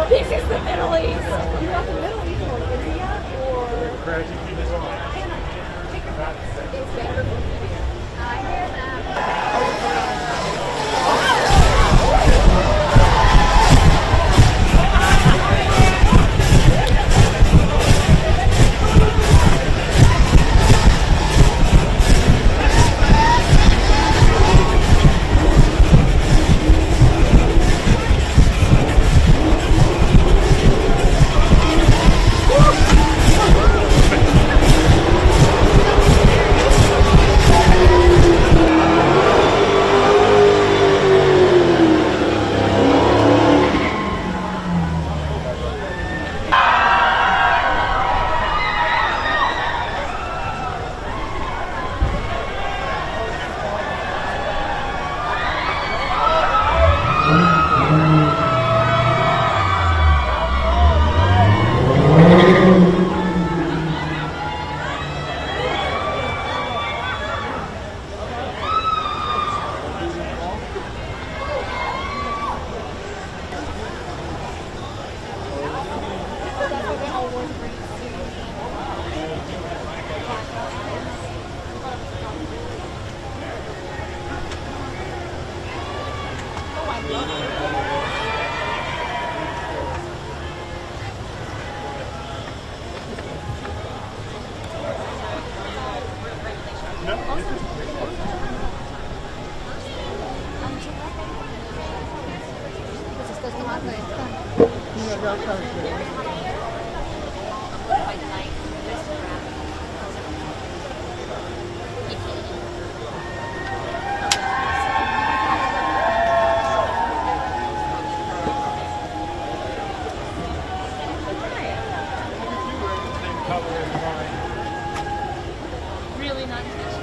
This is the Middle East. You're not the Middle East or India or... It's better from India. I hear that. Really not intentional.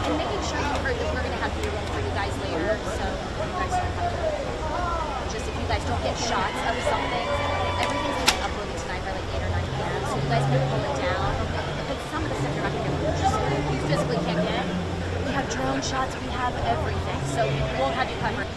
And making sure you heard that we're going to have the room for you guys later, so you guys don't have to, just if you guys don't get shots of something, everything's going to be uploaded tonight by like 8 or 9 p.m., so you guys can pull it down, but some of the stuff you're not going to be able to just, you physically can't get. We have drone shots, we have everything, so we'll have you covered.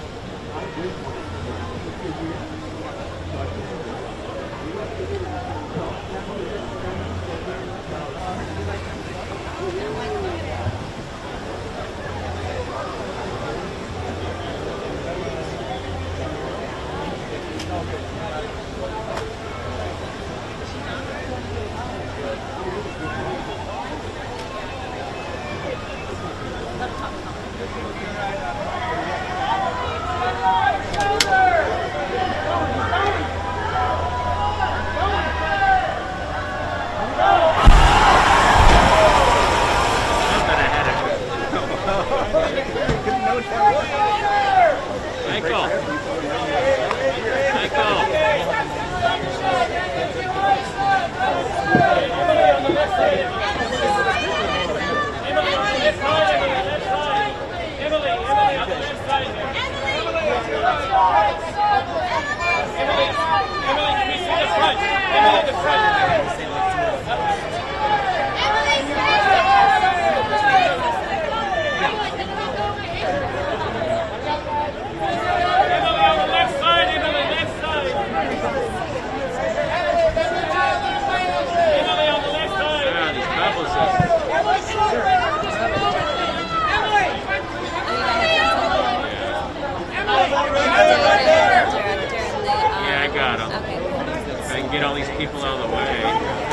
Get all these people out of the way.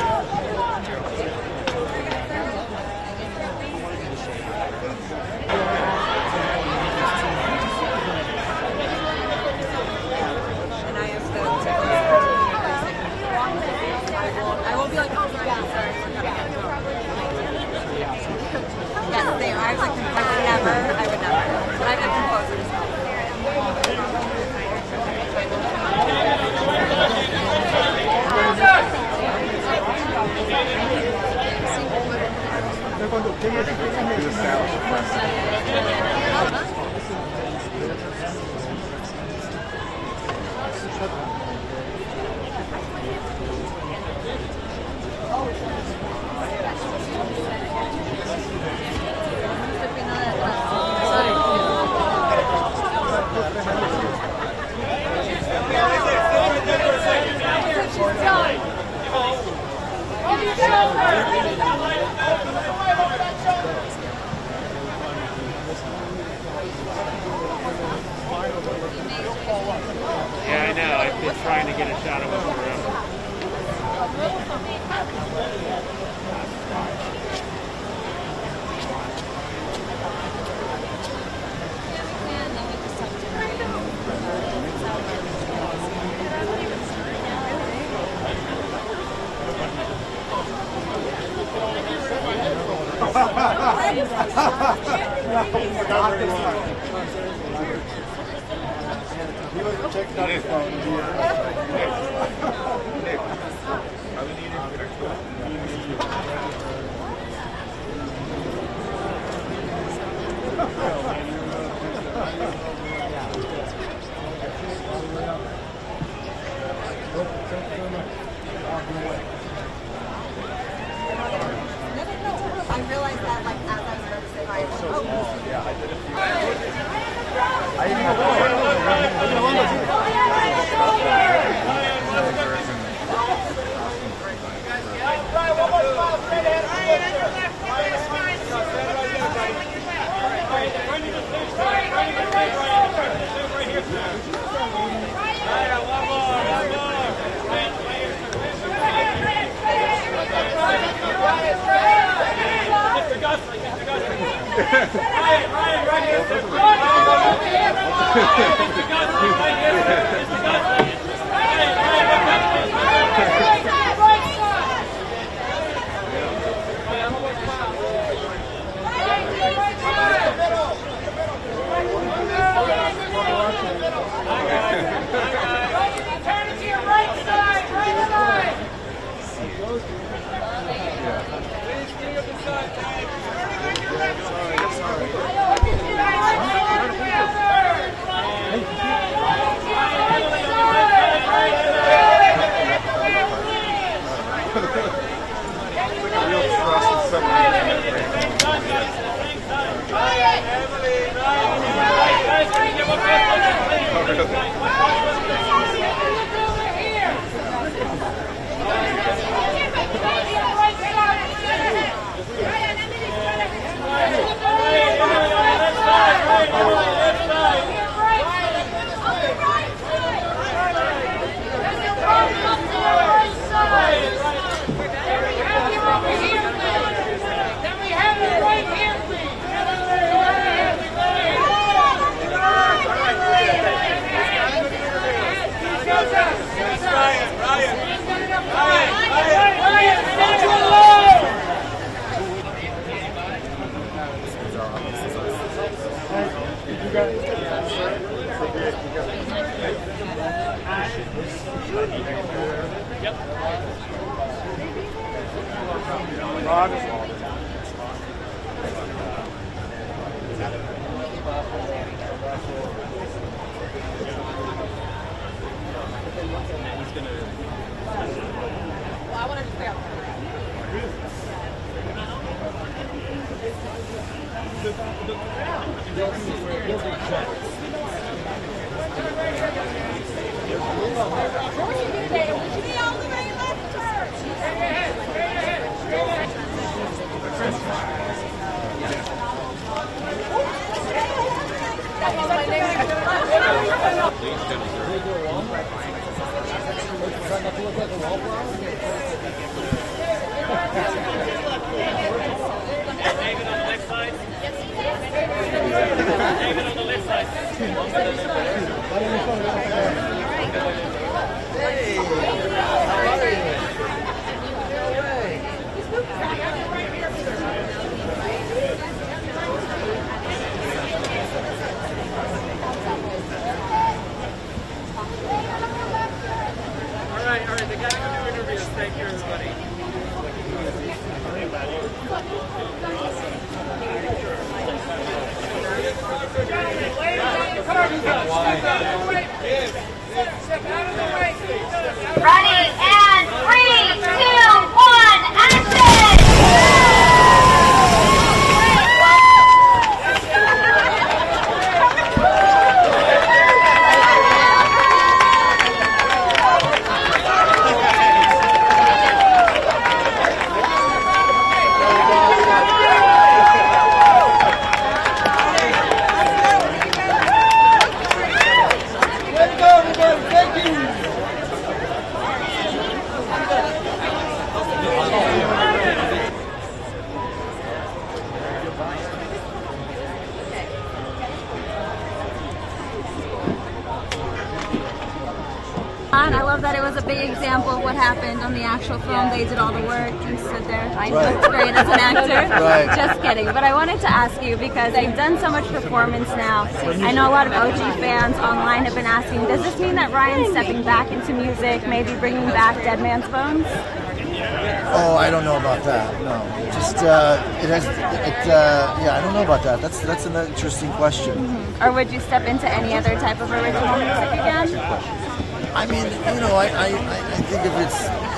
Yeah, I know. I've been trying to get a shot of him forever. He was checking out his phone. I realized that like as I was noticing, like, oh, Yeah, I did a few. I didn't know. Ready, and 3, 2, 1, action! I love that it was a big example of what happened on the actual film. They did all the work. You stood there. I looked great as an actor. Right. Just kidding. But I wanted to ask you, because they've done so much performance now. I know a lot of OG fans online have been asking, does this mean that Ryan's stepping back into music, maybe bringing back Dead Man's Bones? Oh, I don't know about that. No, just yeah, I don't know about that. That's an interesting question. Or would you step into any other type of original music again? I mean, you know, I think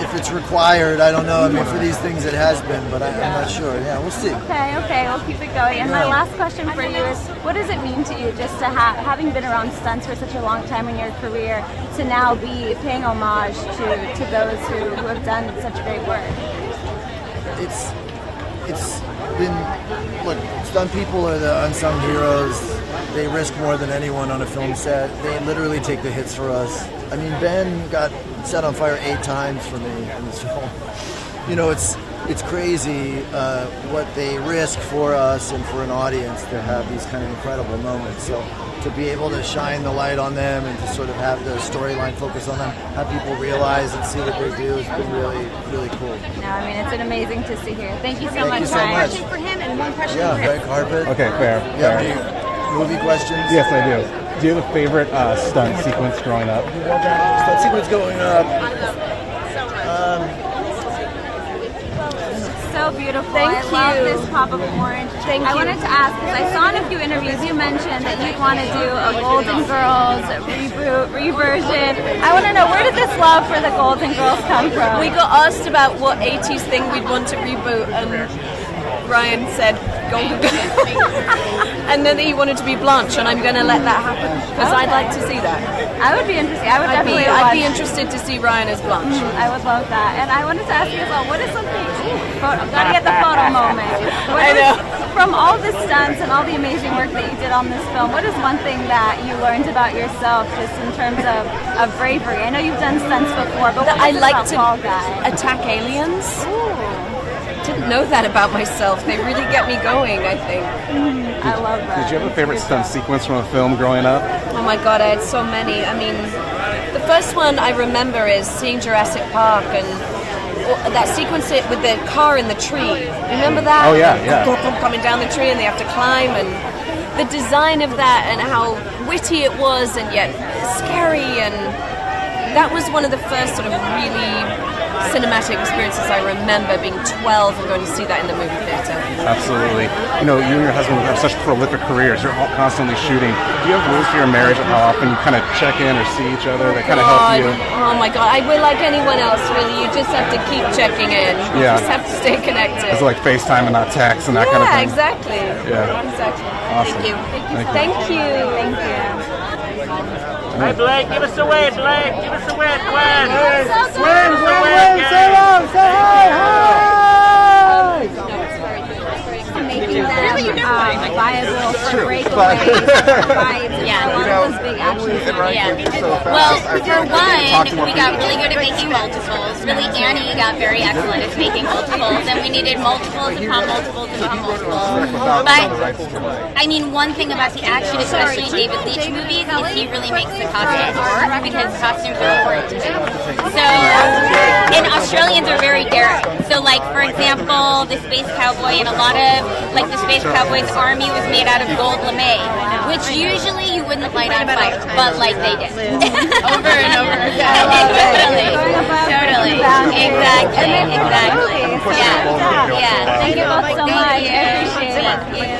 if it's required, I don't know. I mean, for these things it has been, but I'm not sure. Yeah, we'll see. Okay, we'll keep it going. And my last question for you is, what does it mean to you just to having been around stunts for such a long time in your career, to now be paying homage to those who have done such great work? It's been, look, stunt people are the unsung heroes. They risk more than anyone on a film set. They literally take the hits for us. I mean, Ben got set on fire 8 times for me in this film. You know, it's crazy what they risk for us and for an audience to have these kind of incredible moments. So to be able to shine the light on them and to sort of have the storyline focus on them, have people realize and see what they do has been really, really cool. No, I mean, it's been amazing to see here. Thank you so much, Thank you so Ryan. much. Question for him and one question Yeah, for Chris. red carpet. Okay, fair. Yeah, movie questions? Yes, I do. Do you have a favorite stunt sequence growing up? That sequence going up. So beautiful. I love this pop of orange. I wanted to ask, because I saw in a few interviews you mentioned that you want to do a Golden Girls reboot, reversion. I want to know, where did this love for the Golden Girls come from? We got asked about what 80s thing we'd want to reboot, and Ryan said Golden Girls. And then he wanted to be Blanche, and I'm going to let that happen, because I'd like to see that. I would be interested. I would I'd definitely be watch. interested to see Ryan as Blanche. I would love that. And I wanted to ask you as well, what is something, gotta get the photo moment. I know. From all the stunts and all the amazing work that you did on this film, what is one thing that you learned about yourself just in terms of bravery? I know you've done stunts before, but what I is it like about to Fall Guy? attack aliens. Ooh. Didn't know that about myself. They really get me going, I think. I love that. Did you have a favorite stunt sequence from a film growing up? Oh my god, I had so many. I mean, the first one I remember is seeing Jurassic Park and that sequence with the car in the tree. Remember that? Oh, yeah. Coming down the tree and they have to climb, and the design of that and how witty it was and yet scary, and that was one of the first sort of really cinematic experiences I remember, being 12 and going to see that in the movie theater. Absolutely. You know, you and your husband have such prolific careers. You're all constantly shooting. Do you have rules for your marriage of how often you kind of check in or see each other that kind of help you? Oh my god, we're like anyone else, really. You just have to keep checking in. You Yeah. just have to stay connected. Is it like FaceTime and not text and that kind of Yeah, thing? exactly. Yeah. Exactly. Awesome. Thank you. Thank you. Thank you. Hey, Blake, give us a wave, Blake. Give us a wave, Gwen. Gwen, say hello, say Making them viable for breakaways, fights, Yeah. a lot of those big action scenes. Yeah. Well, for one, we got really good at making multiples. Really, Annie got very excellent at making multiples, and we needed multiples upon multiples upon multiples. But, I mean, one thing about the action, especially David Leitch movies, is he really makes the costumes work, because costumes are important to him. So, and Australians are very daring. So, like, for example, the Space Cowboy, and a lot of, like, the Space Cowboy's army was made out of gold lame, which usually you wouldn't light on fire, but, like, they did. Over and over. Totally. Exactly. Yeah. Thank you both so much. I appreciate it. Thank you.